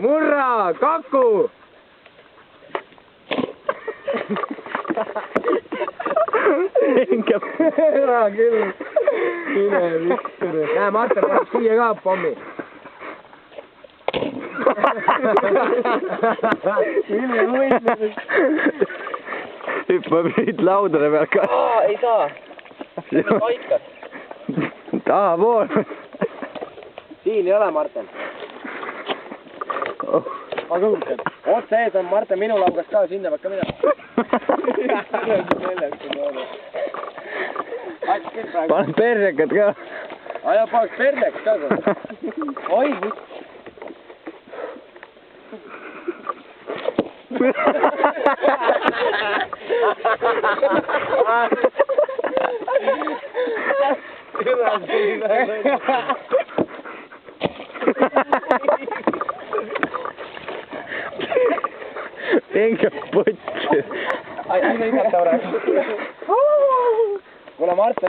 Murra, Kaku! Hea küll. Mine vitture. Näe, Martin paneb siia ka pommi. Mine võitluseks. Hüppab nüüd laudade peal ka. Ei saa. See on paikas. Taha pool. Siin ei ole, Martin. Aga huvitav. Otse ees on Martin minu laugas ka, sinna peab ka minema. Pane persekad ka. Aja paneks perleks ka. Oi, Enkä potsi. Ai, siinä ei saa. Kuule Martin.